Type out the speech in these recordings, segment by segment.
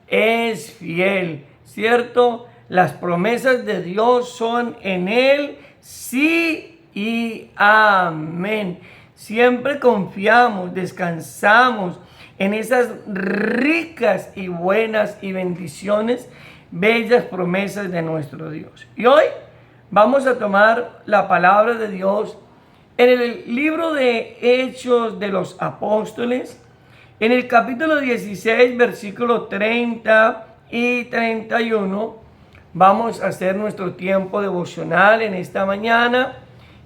es fiel, ¿cierto? Las promesas de Dios son en Él, sí y amén. Siempre confiamos, descansamos en esas ricas y buenas y bendiciones, bellas promesas de nuestro Dios. Y hoy vamos a tomar la palabra de Dios en el libro de Hechos de los Apóstoles, en el capítulo 16, versículo 30 y 31. Vamos a hacer nuestro tiempo devocional en esta mañana,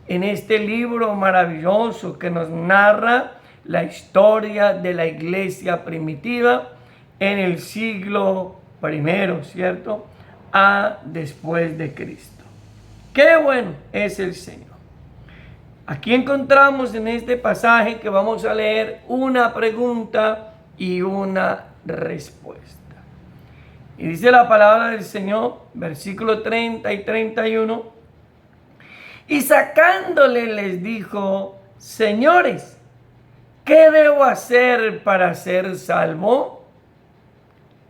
en este libro maravilloso que nos narra la historia de la iglesia primitiva en el siglo I, ¿cierto? Después de Cristo. ¡Qué bueno es el Señor! Aquí encontramos en este pasaje que vamos a leer una pregunta y una respuesta. Y dice la palabra del Señor, versículo 30 y 31. Y sacándole les dijo: Señores, ¿qué debo hacer para ser salvo?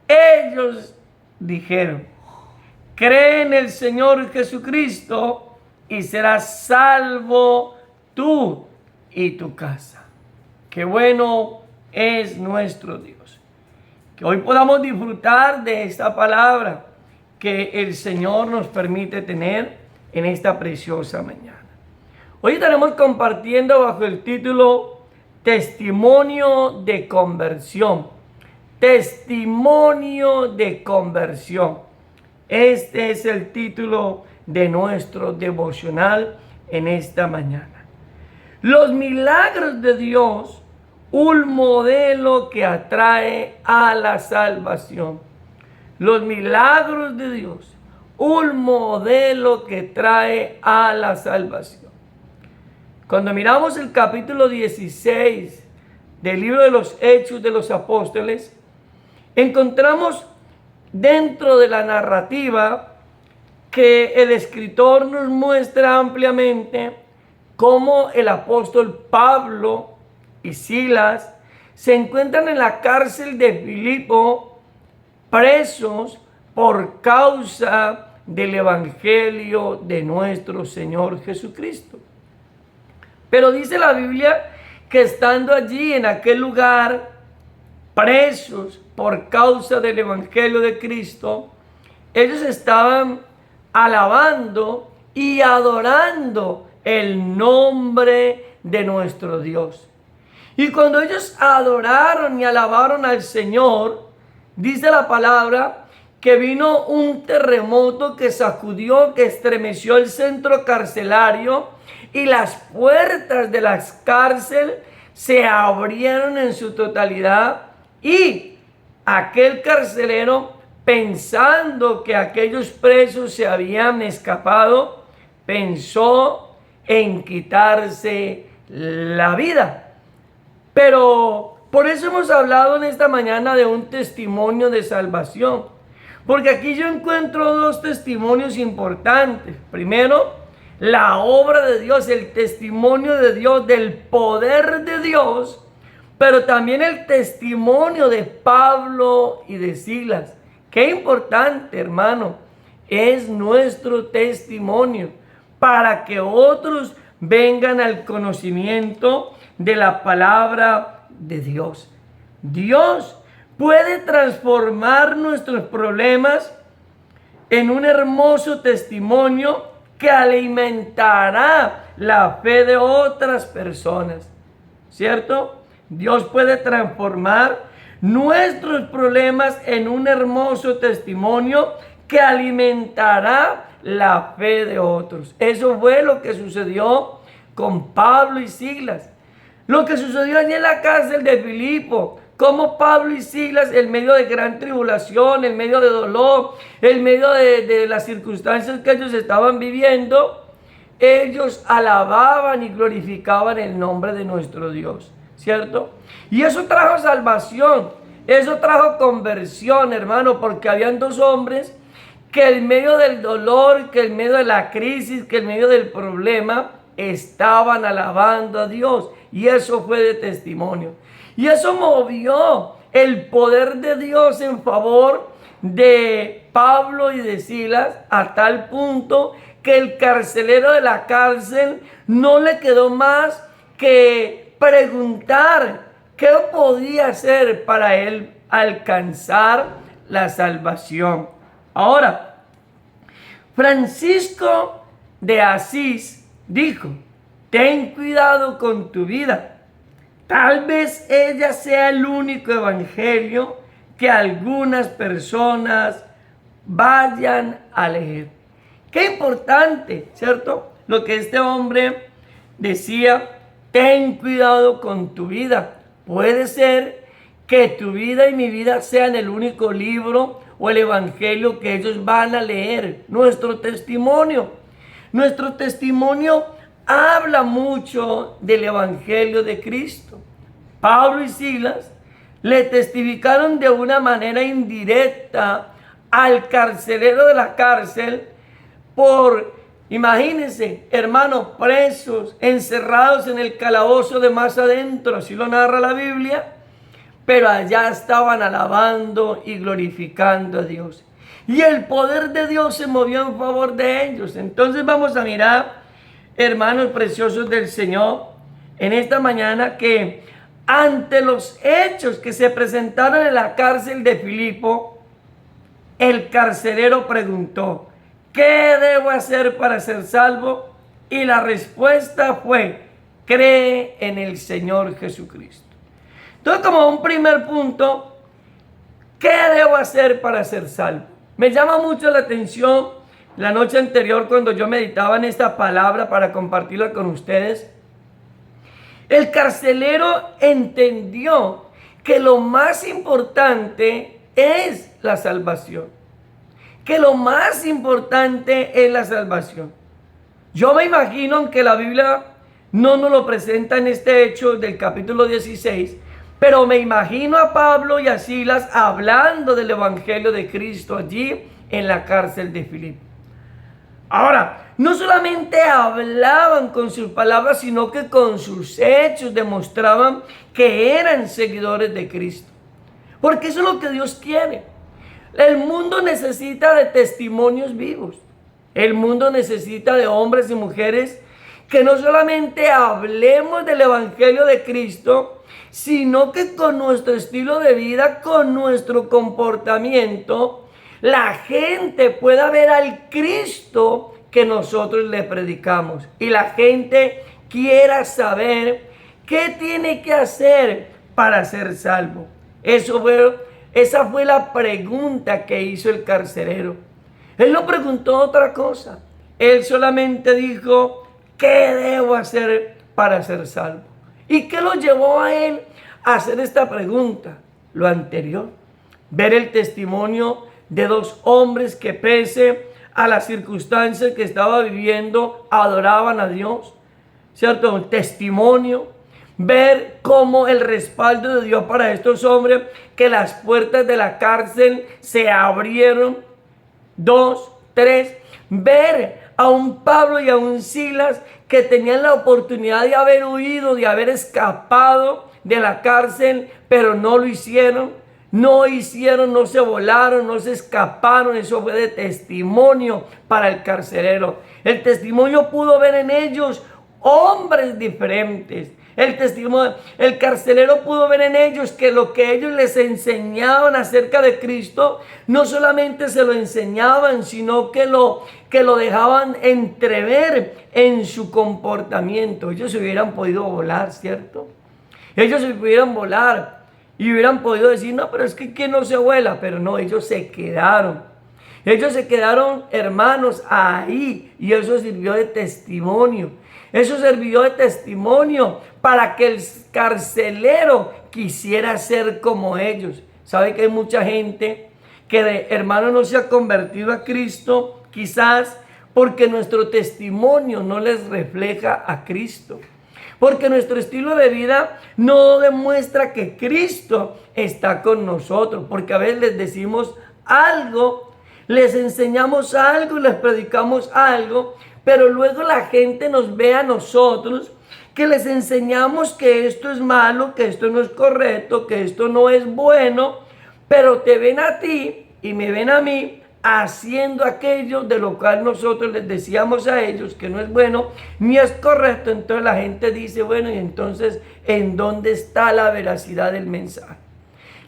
Ellos dijeron: cree en el Señor Jesucristo y serás salvo tú y tu casa. Qué bueno es nuestro Dios. Que hoy podamos disfrutar de esta palabra que el Señor nos permite tener en esta preciosa mañana. Hoy estaremos compartiendo bajo el título Testimonio de conversión. Testimonio de conversión. Este es el título de nuestro devocional en esta mañana. Los milagros de Dios, un modelo que atrae a la salvación. Los milagros de Dios, un modelo que trae a la salvación. Cuando miramos el capítulo 16 del libro de los Hechos de los Apóstoles, encontramos dentro de la narrativa que el escritor nos muestra ampliamente cómo el apóstol Pablo y Silas se encuentran en la cárcel de Filipo, presos por causa del evangelio de nuestro Señor Jesucristo. Pero dice la Biblia que estando allí en aquel lugar, presos por causa del evangelio de Cristo, ellos estaban alabando y adorando el nombre de nuestro Dios. Y cuando ellos adoraron y alabaron al Señor, dice la palabra que vino un terremoto que sacudió, que estremeció el centro carcelario, y las puertas de la cárcel se abrieron en su totalidad, y aquel carcelero, pensando que aquellos presos se habían escapado, pensó en quitarse la vida. Pero por eso hemos hablado en esta mañana de un testimonio de salvación, porque aquí yo encuentro dos testimonios importantes. Primero, la obra de Dios, el testimonio de Dios, del poder de Dios, pero también el testimonio de Pablo y de Silas. Qué importante, hermano, es nuestro testimonio para que otros vengan al conocimiento de la palabra de Dios. Dios puede transformar nuestros problemas en un hermoso testimonio que alimentará la fe de otras personas, ¿cierto? Dios puede transformar nuestros problemas en un hermoso testimonio que alimentará la fe de otros. Eso fue lo que sucedió con Pablo y Silas. Lo que sucedió allí en la cárcel de Filipo, como Pablo y Silas, en medio de gran tribulación, en medio de dolor, en medio de las circunstancias que ellos estaban viviendo, ellos alababan y glorificaban el nombre de nuestro Dios, ¿cierto? Y eso trajo salvación, eso trajo conversión, hermano, porque habían dos hombres que en medio del dolor, que en medio de la crisis, que en medio del problema, estaban alabando a Dios. Y eso fue de testimonio. Y eso movió el poder de Dios en favor de Pablo y de Silas, a tal punto que el carcelero de la cárcel no le quedó más que preguntar qué podía hacer para él alcanzar la salvación. Ahora, Francisco de Asís dijo: ten cuidado con tu vida. Tal vez ella sea el único evangelio que algunas personas vayan a leer. Qué importante, ¿cierto? Lo que este hombre decía: ten cuidado con tu vida. Puede ser que tu vida y mi vida sean el único libro o el evangelio que ellos van a leer. Nuestro testimonio habla mucho del evangelio de Cristo. Pablo y Silas le testificaron de una manera indirecta al carcelero de la cárcel imagínense, hermanos, presos, encerrados en el calabozo de más adentro, así lo narra la Biblia, pero allá estaban alabando y glorificando a Dios. Y el poder de Dios se movió en favor de ellos. Entonces vamos a mirar, hermanos preciosos del Señor, en esta mañana, que ante los hechos que se presentaron en la cárcel de Filipo, el carcelero preguntó: ¿qué debo hacer para ser salvo? Y la respuesta fue: cree en el Señor Jesucristo. Entonces, como un primer punto, ¿qué debo hacer para ser salvo? Me llama mucho la atención la noche anterior, cuando yo meditaba en esta palabra para compartirla con ustedes. El carcelero entendió que lo más importante es la salvación. Que lo más importante es la salvación. Yo me imagino, aunque la Biblia no nos lo presenta en este hecho del capítulo 16, pero me imagino a Pablo y a Silas hablando del evangelio de Cristo allí en la cárcel de Filipo. Ahora, no solamente hablaban con sus palabras, sino que con sus hechos demostraban que eran seguidores de Cristo. Porque eso es lo que Dios quiere. El mundo necesita de testimonios vivos. El mundo necesita de hombres y mujeres que no solamente hablemos del evangelio de Cristo, sino que con nuestro estilo de vida, con nuestro comportamiento, la gente pueda ver al Cristo que nosotros le predicamos. Y la gente quiera saber qué tiene que hacer para ser salvo. Esa fue la pregunta que hizo el carcelero. Él no preguntó otra cosa. Él solamente dijo: ¿qué debo hacer para ser salvo? ¿Y qué lo llevó a él a hacer esta pregunta? Lo anterior. Ver el testimonio de dos hombres que, pese a las circunstancias que estaba viviendo, adoraban a Dios. ¿Cierto? Un testimonio. Ver cómo el respaldo de Dios para estos hombres, que las puertas de la cárcel se abrieron. 2, 3. Ver a un Pablo y a un Silas que tenían la oportunidad de haber huido, de haber escapado de la cárcel, pero no lo hicieron. No se volaron, no se escaparon. Eso fue de testimonio para el carcelero. El testimonio pudo ver en ellos hombres diferentes. El carcelero pudo ver en ellos que lo que ellos les enseñaban acerca de Cristo, no solamente se lo enseñaban, sino que lo dejaban entrever en su comportamiento. Ellos se hubieran podido volar, ¿cierto? Ellos se pudieran volar y hubieran podido decir: no, pero es que ¿quién no se vuela? Pero no, ellos se quedaron. Ellos se quedaron, hermanos, ahí, y eso sirvió de testimonio. Eso sirvió de testimonio para que el carcelero quisiera ser como ellos. ¿Sabe que hay mucha gente que, hermano, no se ha convertido a Cristo? Quizás porque nuestro testimonio no les refleja a Cristo. Porque nuestro estilo de vida no demuestra que Cristo está con nosotros. Porque a veces les decimos algo, les enseñamos algo y les predicamos algo, pero luego la gente nos ve a nosotros que les enseñamos que esto es malo, que esto no es correcto, que esto no es bueno, pero te ven a ti y me ven a mí haciendo aquello de lo cual nosotros les decíamos a ellos que no es bueno ni es correcto. Entonces la gente dice, bueno, y entonces, ¿en dónde está la veracidad del mensaje?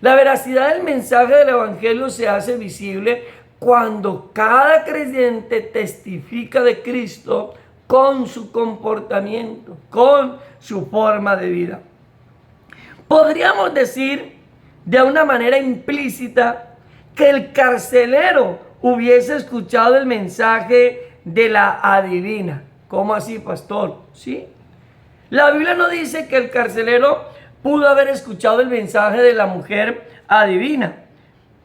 La veracidad del mensaje del evangelio se hace visible cuando cada creyente testifica de Cristo con su comportamiento, con su forma de vida. Podríamos decir de una manera implícita que el carcelero hubiese escuchado el mensaje de la adivina. ¿Cómo así, pastor? ¿Sí? La Biblia no dice que el carcelero pudo haber escuchado el mensaje de la mujer adivina,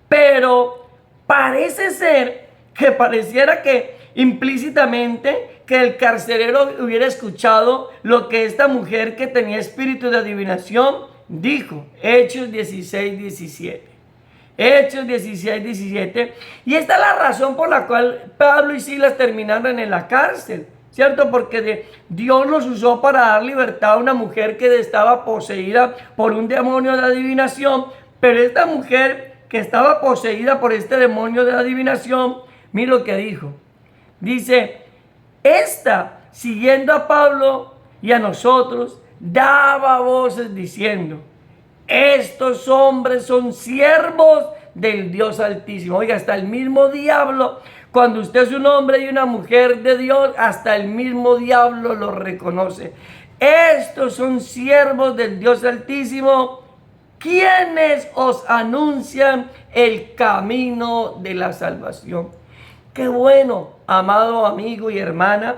pero parece ser que pareciera que implícitamente que el carcelero hubiera escuchado lo que esta mujer que tenía espíritu de adivinación dijo. Hechos 16, 17. Hechos 16, 17. Y esta es la razón por la cual Pablo y Silas terminaron en la cárcel, ¿cierto? Porque Dios los usó para dar libertad a una mujer que estaba poseída por un demonio de adivinación. Pero esta mujer que estaba poseída por este demonio de adivinación, mira lo que dijo. Dice, esta, siguiendo a Pablo y a nosotros, daba voces diciendo, estos hombres son siervos del Dios Altísimo. Oiga, hasta el mismo diablo, cuando usted es un hombre y una mujer de Dios, hasta el mismo diablo lo reconoce. Estos son siervos del Dios Altísimo, quienes os anuncian el camino de la salvación. Qué bueno, amado amigo y hermana,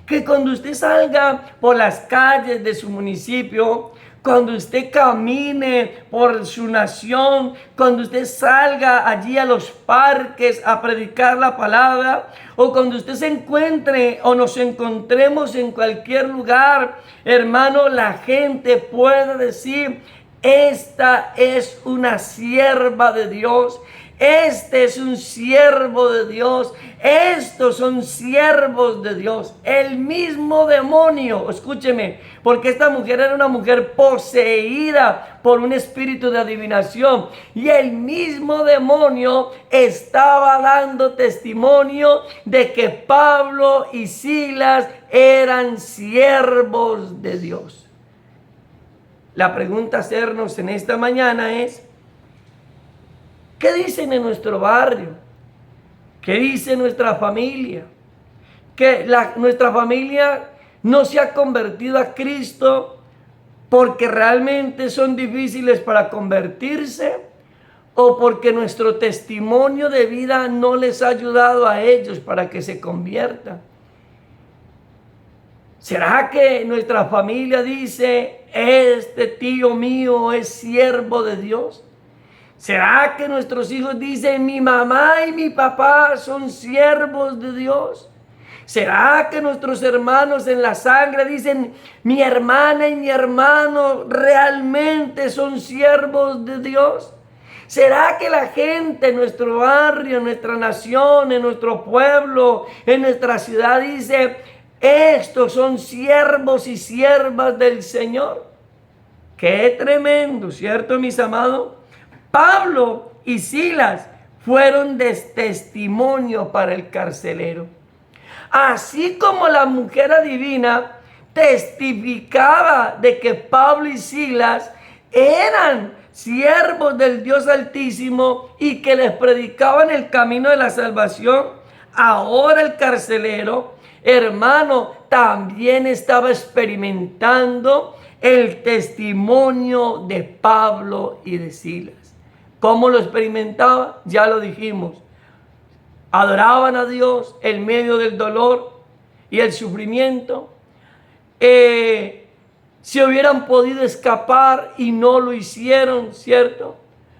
que cuando usted salga por las calles de su municipio, cuando usted camine por su nación, cuando usted salga allí a los parques a predicar la palabra, o cuando usted se encuentre o nos encontremos en cualquier lugar, hermano, la gente pueda decir, esta es una sierva de Dios. Este es un siervo de Dios. Estos son siervos de Dios. El mismo demonio, escúcheme, porque esta mujer era una mujer poseída por un espíritu de adivinación. Y el mismo demonio estaba dando testimonio de que Pablo y Silas eran siervos de Dios. La pregunta a hacernos en esta mañana es, ¿qué dicen en nuestro barrio? ¿Qué dice nuestra familia? Que nuestra familia no se ha convertido a Cristo porque realmente son difíciles para convertirse, o porque nuestro testimonio de vida no les ha ayudado a ellos para que se conviertan. ¿Será que nuestra familia dice, este tío mío es siervo de Dios? ¿Será que nuestros hijos dicen, mi mamá y mi papá son siervos de Dios? ¿Será que nuestros hermanos en la sangre dicen, mi hermana y mi hermano realmente son siervos de Dios? ¿Será que la gente en nuestro barrio, en nuestra nación, en nuestro pueblo, en nuestra ciudad dice, estos son siervos y siervas del Señor? ¡Qué tremendo!, ¿cierto, mis amados? Pablo y Silas fueron de testimonio para el carcelero. Así como la mujer adivina testificaba de que Pablo y Silas eran siervos del Dios Altísimo y que les predicaban el camino de la salvación, ahora el carcelero, hermano, también estaba experimentando el testimonio de Pablo y de Silas. ¿Cómo lo experimentaba? Ya lo dijimos. Adoraban a Dios en medio del dolor y el sufrimiento. Si hubieran podido escapar y no lo hicieron, ¿cierto?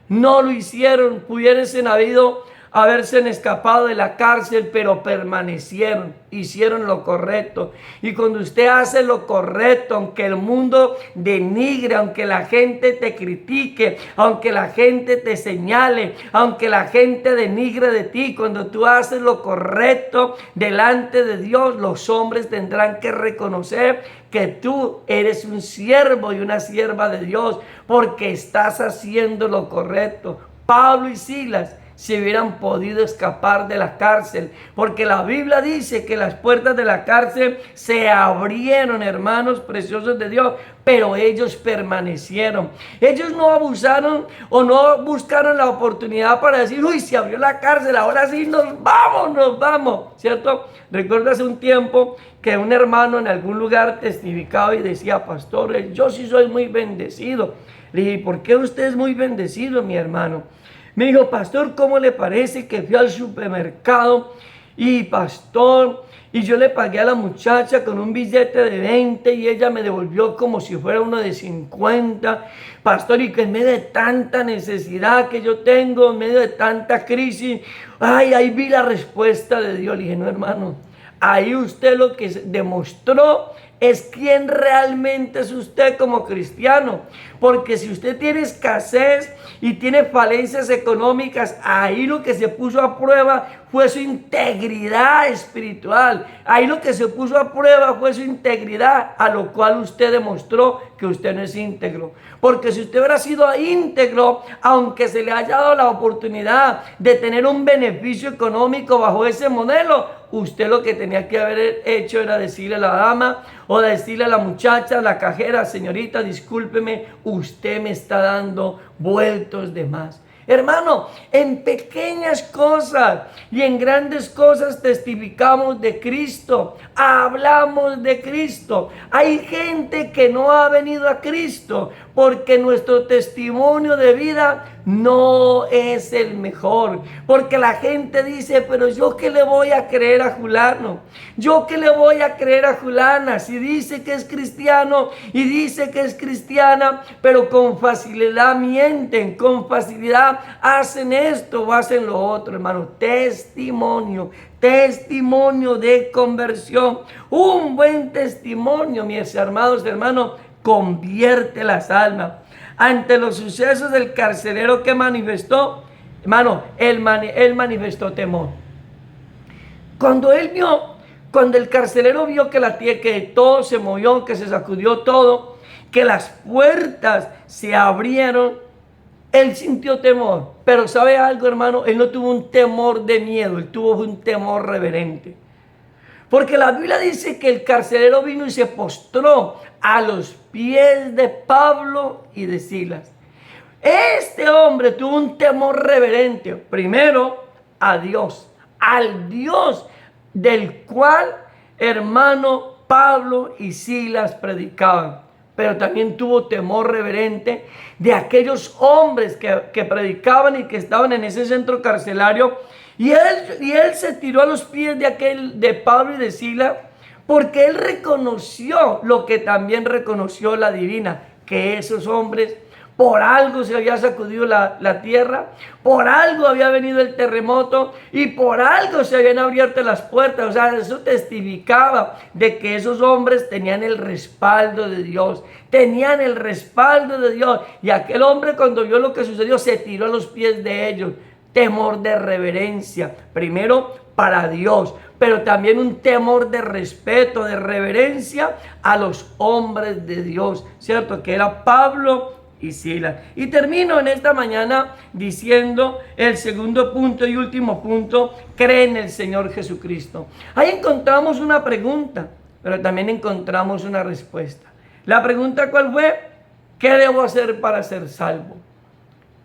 No lo hicieron, pudiesen habido haberse escapado de la cárcel, pero permanecieron, hicieron lo correcto. Y cuando usted hace lo correcto, aunque el mundo denigre, aunque la gente te critique, aunque la gente te señale, aunque la gente denigre de ti, cuando tú haces lo correcto delante de Dios, los hombres tendrán que reconocer que tú eres un siervo y una sierva de Dios, porque estás haciendo lo correcto. Pablo y Silas se hubieran podido escapar de la cárcel, porque la Biblia dice que las puertas de la cárcel se abrieron, hermanos preciosos de Dios, pero ellos permanecieron. Ellos no abusaron o no buscaron la oportunidad para decir, uy, se abrió la cárcel, ahora sí nos vamos, ¿cierto? Recuerdo hace un tiempo que un hermano en algún lugar testificaba y decía, pastor, yo sí soy muy bendecido. Le dije, ¿por qué usted es muy bendecido, mi hermano? Me dijo, pastor, ¿cómo le parece que fui al supermercado y pastor, y yo le pagué a la muchacha con un billete de 20 y ella me devolvió como si fuera uno de 50? Pastor, y que en medio de tanta necesidad que yo tengo, en medio de tanta crisis, ay, ahí vi la respuesta de Dios. Le dije, no, hermano, ahí usted lo que demostró es quién realmente es usted como cristiano. Porque si usted tiene escasez y tiene falencias económicas, ahí lo que se puso a prueba fue su integridad espiritual. Ahí lo que se puso a prueba fue su integridad, a lo cual usted demostró que usted no es íntegro. Porque si usted hubiera sido íntegro, aunque se le haya dado la oportunidad de tener un beneficio económico bajo ese modelo, usted lo que tenía que haber hecho era decirle a la dama o decirle a la muchacha, a la cajera, señorita, discúlpeme, usted me está dando vueltos de más. Hermano, en pequeñas cosas y en grandes cosas testificamos de Cristo, hablamos de Cristo. Hay gente que no ha venido a Cristo porque nuestro testimonio de vida no es el mejor. Porque la gente dice, pero yo qué le voy a creer a fulano, yo qué le voy a creer a fulana, si dice que es cristiano y dice que es cristiana, pero con facilidad mienten, con facilidad hacen esto o hacen lo otro, hermano. Testimonio de conversión. Un buen testimonio, mis amados hermanos, convierte las almas. Ante los sucesos del carcelero que manifestó, hermano, él manifestó temor. Cuando el carcelero vio que todo se movió, que se sacudió todo, que las puertas se abrieron, él sintió temor. Pero ¿sabe algo, hermano? Él no tuvo un temor de miedo, él tuvo un temor reverente. Porque la Biblia dice que el carcelero vino y se postró a los pies de Pablo y de Silas. Este hombre tuvo un temor reverente, primero a Dios, al Dios del cual, hermano, Pablo y Silas predicaban. Pero también tuvo temor reverente de aquellos hombres que predicaban y que estaban en ese centro carcelario. Y él se tiró a los pies de Pablo y de Silas, porque él reconoció lo que también reconoció la divina, que esos hombres por algo se había sacudido la tierra, por algo había venido el terremoto y por algo se habían abierto las puertas. O sea, eso testificaba de que esos hombres tenían el respaldo de Dios, tenían el respaldo de Dios. Y aquel hombre, cuando vio lo que sucedió, se tiró a los pies de ellos. Temor de reverencia, primero para Dios, pero también un temor de respeto, de reverencia a los hombres de Dios, ¿cierto? Que era Pablo y Silas. Y termino en esta mañana diciendo el segundo punto y último punto: cree en el Señor Jesucristo. Ahí encontramos una pregunta, pero también encontramos una respuesta. La pregunta, ¿cuál fue? ¿Qué debo hacer para ser salvo?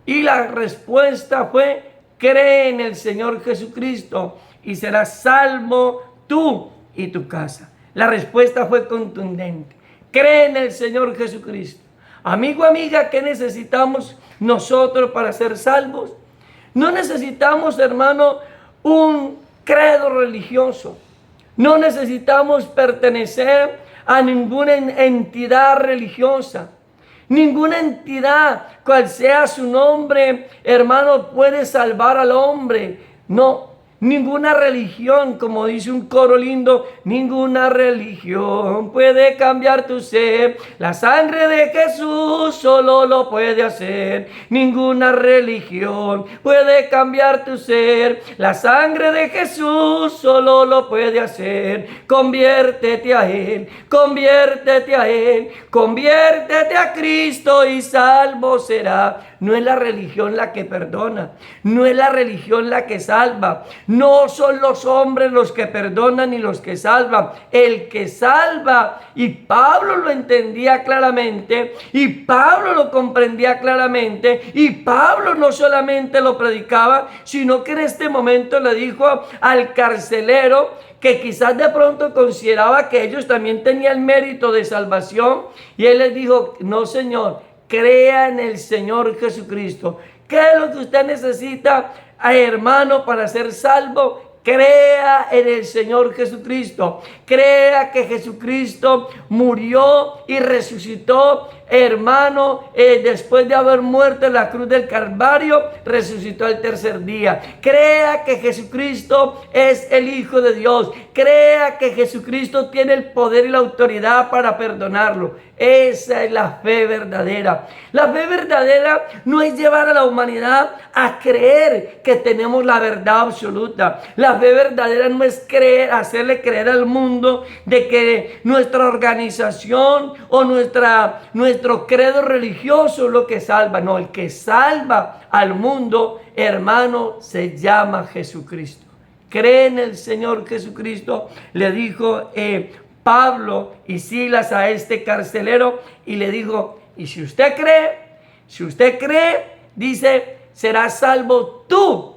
Y la respuesta fue: cree en el Señor Jesucristo y serás salvo tú y tu casa. La respuesta fue contundente. Cree en el Señor Jesucristo. Amigo, amiga, ¿qué necesitamos nosotros para ser salvos? No necesitamos, hermano, un credo religioso. No necesitamos pertenecer a ninguna entidad religiosa. Ninguna entidad, cual sea su nombre, hermano, puede salvar al hombre. No, ninguna religión, como dice un coro lindo, ninguna religión puede cambiar tu ser. La sangre de Jesús solo lo puede hacer. Ninguna religión puede cambiar tu ser. La sangre de Jesús solo lo puede hacer. Conviértete a Él, conviértete a Él, conviértete a Cristo y salvo será. No es la religión la que perdona, no es la religión la que salva. No son los hombres los que perdonan ni los que salvan. El que salva, y Pablo lo entendía claramente, y Pablo lo comprendía claramente, y Pablo no solamente lo predicaba, sino que en este momento le dijo al carcelero, que quizás de pronto consideraba que ellos también tenían mérito de salvación, y él les dijo: no, señor, crea en el Señor Jesucristo. ¿Qué es lo que usted necesita, hermano, para ser salvo? Crea en el Señor Jesucristo. Crea que Jesucristo murió y resucitó, hermano, después de haber muerto en la cruz del Calvario, resucitó al tercer día. Crea que Jesucristo es el Hijo de Dios. Crea que Jesucristo tiene el poder y la autoridad para perdonarlo. Esa es la fe verdadera. La fe verdadera no es llevar a la humanidad a creer que tenemos la verdad absoluta. La fe verdadera no es hacerle creer al mundo de que nuestra organización o nuestro credo religioso es lo que salva. No, el que salva al mundo, hermano, se llama Jesucristo. Cree en el Señor Jesucristo, le dijo Pablo y Silas a este carcelero, y le dijo: y si usted cree, dice, serás salvo tú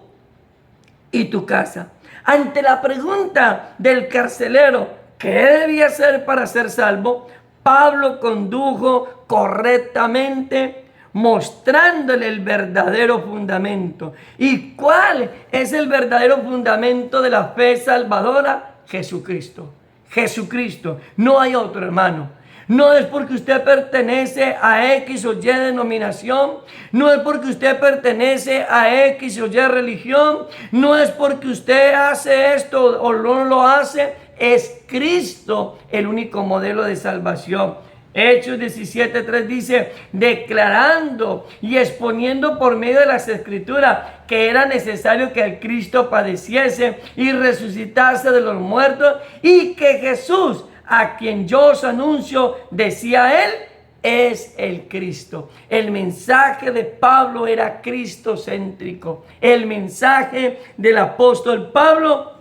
y tu casa. Ante la pregunta del carcelero, ¿qué debía hacer para ser salvo?, Pablo condujo correctamente, mostrándole el verdadero fundamento. ¿Y cuál es el verdadero fundamento de la fe salvadora? Jesucristo. Jesucristo. No hay otro, hermano. No es porque usted pertenece a X o Y denominación, no es porque usted pertenece a X o Y religión, no es porque usted hace esto o no lo hace. Es Cristo el único modelo de salvación. Hechos 17:3 dice: declarando y exponiendo por medio de las Escrituras que era necesario que el Cristo padeciese y resucitase de los muertos, y que Jesús, a quien yo os anuncio, decía él, es el Cristo. El mensaje de Pablo era cristocéntrico. El mensaje del apóstol Pablo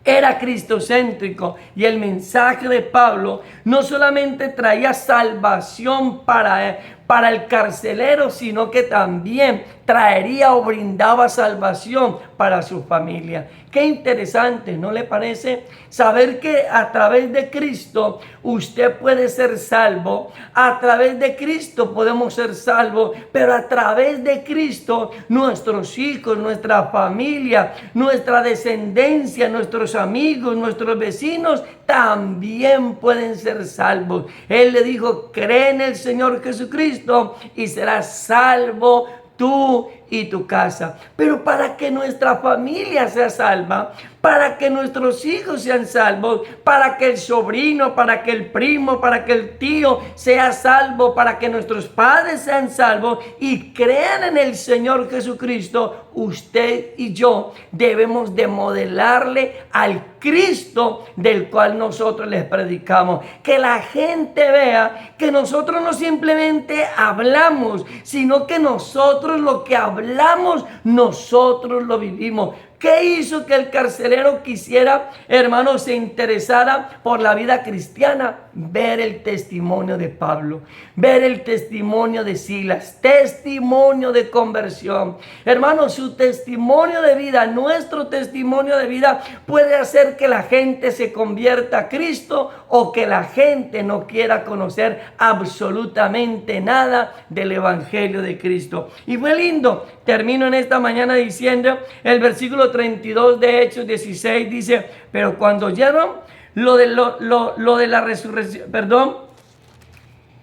era cristocéntrico, y el mensaje de Pablo no solamente traía salvación para el carcelero, sino que también traería o brindaba salvación para su familia. Qué interesante, ¿no le parece? Saber que a través de Cristo usted puede ser salvo, a través de Cristo podemos ser salvos, pero a través de Cristo nuestros hijos, nuestra familia, nuestra descendencia, nuestros amigos, nuestros vecinos también pueden ser salvos. Él le dijo: cree en el Señor Jesucristo y serás salvo tú y tu casa. Pero para que nuestra familia sea salva, para que nuestros hijos sean salvos, para que el sobrino, para que el primo, para que el tío sea salvo, para que nuestros padres sean salvos y crean en el Señor Jesucristo, usted y yo debemos de modelarle al Cristo del cual nosotros les predicamos. Que la gente vea que nosotros no simplemente hablamos, sino que nosotros lo que hablamos, nosotros lo vivimos. ¿Qué hizo que el carcelero quisiera, hermano, se interesara por la vida cristiana? Ver el testimonio de Pablo, ver el testimonio de Silas, testimonio de conversión. Hermano, su testimonio de vida, nuestro testimonio de vida puede hacer que la gente se convierta a Cristo o que la gente no quiera conocer absolutamente nada del Evangelio de Cristo. Y fue lindo. Termino en esta mañana diciendo el versículo 32 de Hechos 16 dice: pero cuando oyeron lo de la resurrección,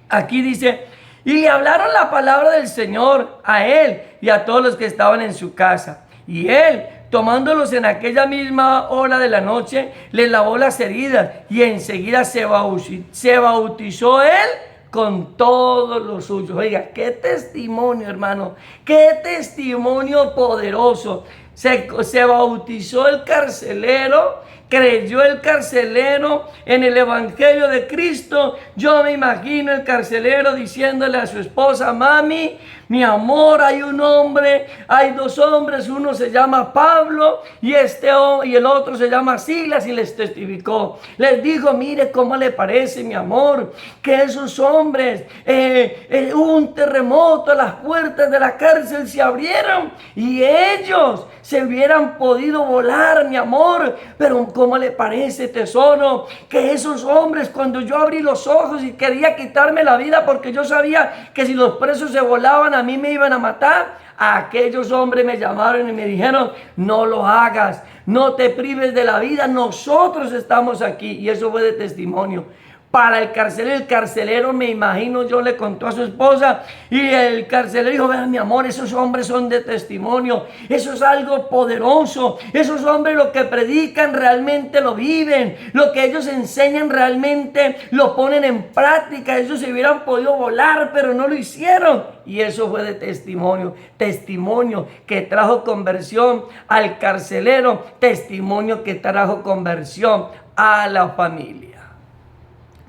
aquí dice: y le hablaron la palabra del Señor a él y a todos los que estaban en su casa. Y él, tomándolos en aquella misma hora de la noche, les lavó las heridas y enseguida se bautizó él con todos los suyos. Oiga, qué testimonio, hermano, qué testimonio poderoso. Se bautizó el carcelero, creyó el carcelero en el evangelio de Cristo. Yo me imagino el carcelero diciéndole a su esposa: mami, mi amor, hay un hombre, hay dos hombres, uno se llama Pablo y el otro se llama Silas, y les testificó. Les dijo: mire cómo le parece, mi amor, que esos hombres, hubo un terremoto, las puertas de la cárcel se abrieron y ellos se hubieran podido volar, mi amor, pero ¿cómo le parece, tesoro, que esos hombres, cuando yo abrí los ojos y quería quitarme la vida porque yo sabía que si los presos se volaban a mí me iban a matar, aquellos hombres me llamaron y me dijeron: no lo hagas, no te prives de la vida, nosotros estamos aquí? Y eso fue de testimonio para el carcelero, me imagino yo, le contó a su esposa, y el carcelero dijo: vean, mi amor, esos hombres son de testimonio, eso es algo poderoso, esos hombres lo que predican realmente lo viven, lo que ellos enseñan realmente lo ponen en práctica. Ellos se hubieran podido volar, pero no lo hicieron, y eso fue de testimonio que trajo conversión al carcelero, testimonio que trajo conversión a la familia.